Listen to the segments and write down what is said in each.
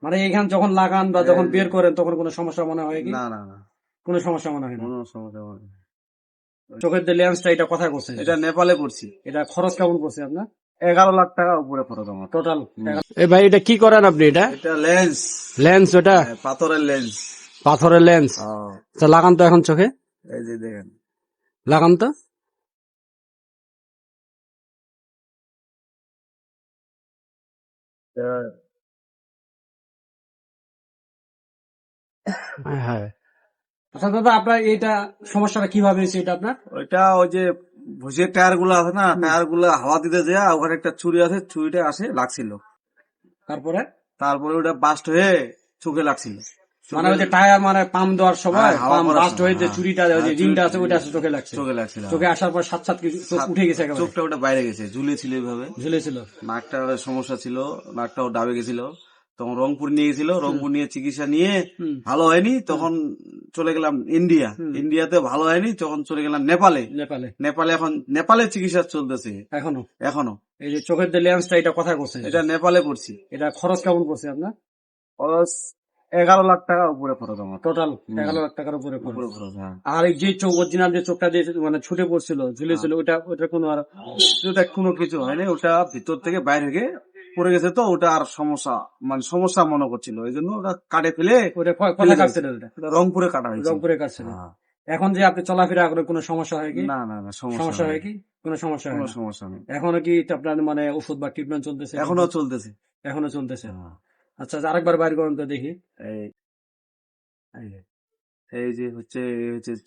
মানে এখান যখন লাগান বা যখন বের করেন তখন কোনো সমস্যা মনে হয় কি? না না না, কোনো সমস্যা মনে হয় না। কোনো সমস্যা হয় না। চোখের যে লেন্সটা এটা কোথায় করছেন? এটা নেপালে করছি। এটা খরচ কেমন পড়ছে আপনার? 11 লাখ টাকা উপরে খরচ আমার। টোটাল। এ ভাই এটা কি করেন আপনি? এটা এটা লেন্স, লেন্স, ওটা পাথরের লেন্স। পাথরের লেন্স। আচ্ছা, লাগান তো এখন চোখে, এই যে দেখেন। লাগান তো। হ্যাঁ। আচ্ছা দাদা, আপনার এটা সমস্যাটা কিভাবে হয়েছে এটা আপনার? ওইটা ওই যে ভুসির টায়ার গুলো আছে না, টায়ার গুলো হাওয়া দিতে যায়, ওখানে একটা ছুরি আছে, ছুরিটা আসে লাগছিল। তারপরে তারপরে ওটা বাস্ট হয়ে চোখে লাগছিল। মানে ওই যে টায়ার মানে পাম্প দেওয়ার সময় হাওয়া পাম্প করার বাস্ট হয়ে যে সময়, চুরিটা ওই যে রিংটা আছে ওইটা আছে চোখে লাগছে। চোখে লাগছিল। চোখে আসার পর সাত সাত কিছু চোখ উঠে গেছে, একেবারে চোখটা ওটা বাইরে গেছে, ঝুলেছিল এইভাবে। ঝুলেছিল। নাকটা সমস্যা ছিল, নাকটাও ডাবে গেছিল। তখন রংপুর নিয়ে গেছিল, রংপুর নিয়ে চিকিৎসা নিয়ে ভালো হয়নি, তখন চলে গেলাম ইন্ডিয়া। ইন্ডিয়াতে ভালো হয়নি, তখন চলে গেলাম নেপালে। নেপালে এখন নেপালে চিকিৎসা চলতেছে এখনো এখনো। এই যে চোখের যে লেন্সটা এটা কোথায় করছেন? এটা নেপালে করছি। এটা খরচ কেমন পড়ছে আপনার? খরচ 11 লাখ টাকা উপরে খরচ আমার। টোটাল 11 লাখ টাকার উপরে খরচ। উপরে খরচ, হ্যাঁ। আর এই যে চোখ অরিজিনাল যে চোখটা যে মানে ছুটে পড়ছিল ঝুলেছিল ওটা কোনো আর ওটা কোনো কিছু হয়নি, ওটা ভিতর থেকে বাইরে গিয়ে পড়ে গেছে, তো ওটা আর সমস্যা মানে সমস্যা মনে করছিল, এই জন্য ওটা কাটে ফেলে ওটা কোথায় কাটছিল? ওটা রংপুরে কাটা হয়েছে। রংপুরে কাটছিল। হ্যাঁ। এখন যে আপনি চলাফেরা করেন কোনো সমস্যা হয় কি? না না না, সমস্যা হয় কি? কোনো সমস্যা হয় কোনো না। সমস্যা নেই। এখনো কি আপনার মানে ওষুধ বা ট্রিটমেন্ট চলতেছে? এখনো চলতেছে। এখনো চলতেছে। হ্যাঁ। আচ্ছা, আরেকবার বাইর করেন তো দেখি। এই এই যে হচ্ছে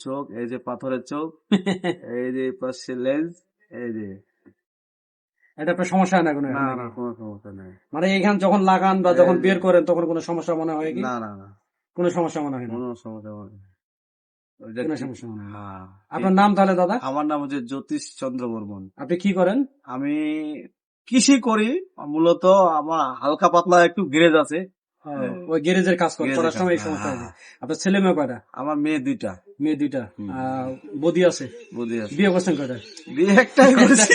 চোখ, এই যে পাথরের চোখ, এই যে পাশে লেন্স, এই যে। এটা আপনার সমস্যা হয় না কোনো? না না, কোনো সমস্যা নেই। মানে এখান যখন লাগান বা যখন বের করেন তখন কোনো সমস্যা মনে হয় কি? না না না, কোনো সমস্যা মনে হয় না। কোনো সমস্যা নেই। কোনো সমস্যা মনে হয় না। হ্যাঁ। আপনার নাম তাহলে দাদা? আমার নাম হচ্ছে জ্যোতিষ চন্দ্র বর্মন। আপনি কি করেন? আমি কৃষি করি মূলত। আমার হালকা পাতলা একটু গ্যারেজ আছে। ওই গ্যারেজের কাজ করেন, গ্যারেজের করার সময় এই কাজ, সমস্যা হ্যাঁ, হয়েছে। আপনার ছেলে মেয়ে কয়টা? আমার মেয়ে 2টা। মেয়ে 2টা। বদি আছে? বুঝি আছে। বিয়ে করছেন কয়টা? বিয়ে একটাই করেছি।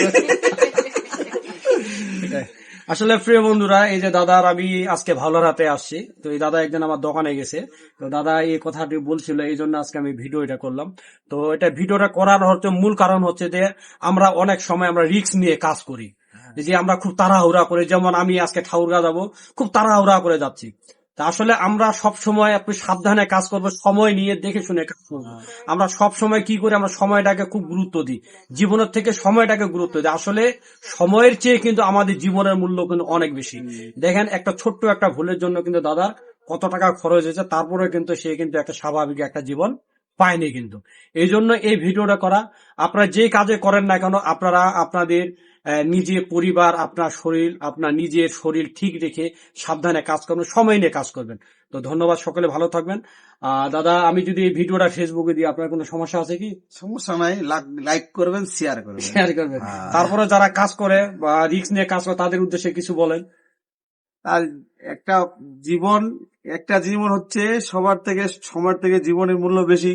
আসলে প্রিয় বন্ধুরা, এই যে দাদার আমি আজকে ভালো রাতে আসছি, তো এই দাদা একদিন আমার দোকানে গেছে, তো দাদা এই কথাটি বলছিল, এই জন্য আজকে আমি ভিডিও এটা করলাম। তো এটা ভিডিওটা করার হচ্ছে মূল কারণ হচ্ছে যে আমরা অনেক সময় আমরা রিস্ক নিয়ে কাজ করি, যে আমরা খুব তাড়াহুড়া করে, যেমন আমি আজকে ঠাকুরগাঁ যাবো, খুব তাড়াহুড়া করে যাচ্ছি। তা আসলে আমরা সব সময় আপনি সাবধানে কাজ করবো, সময় নিয়ে দেখে শুনে কাজ করবো। আমরা সব সময় কি করি, আমরা সময়টাকে খুব গুরুত্ব দিই, জীবনের থেকে সময়টাকে গুরুত্ব দিই। আসলে সময়ের চেয়ে কিন্তু আমাদের জীবনের মূল্য কিন্তু অনেক বেশি। দেখেন, একটা ছোট্ট একটা ভুলের জন্য কিন্তু দাদার কত টাকা খরচ হয়েছে, তারপরে কিন্তু সে কিন্তু একটা স্বাভাবিক একটা জীবন পায়নি। কিন্তু এই জন্য এই ভিডিওটা করা। আপনারা যে কাজে করেন না কেন, আপনারা আপনাদের নিজের পরিবার, আপনার শরীর, আপনার নিজের শরীর ঠিক রেখে সাবধানে কাজ করবেন, সময় নিয়ে কাজ করবেন। তো ধন্যবাদ, সকলে ভালো থাকবেন। দাদা, আমি যদি এই ভিডিওটা ফেসবুকে দিই আপনার কোনো সমস্যা আছে কি? সমস্যা নাই, লাইক করবেন, শেয়ার করবেন। শেয়ার করবেন। তারপরে যারা কাজ করে বা রিস্ক নিয়ে কাজ করে তাদের উদ্দেশ্যে কিছু বলেন। আর একটা জীবন, একটা জীবন হচ্ছে সবার থেকে, সময়ের থেকে জীবনের মূল্য বেশি।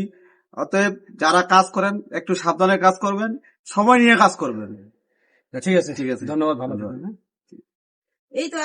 অতএব যারা কাজ করেন একটু সাবধানে কাজ করবেন, সময় নিয়ে কাজ করবেন। ঠিক আছে, ঠিক আছে, ধন্যবাদ, ভালো থাকবেন। এই তো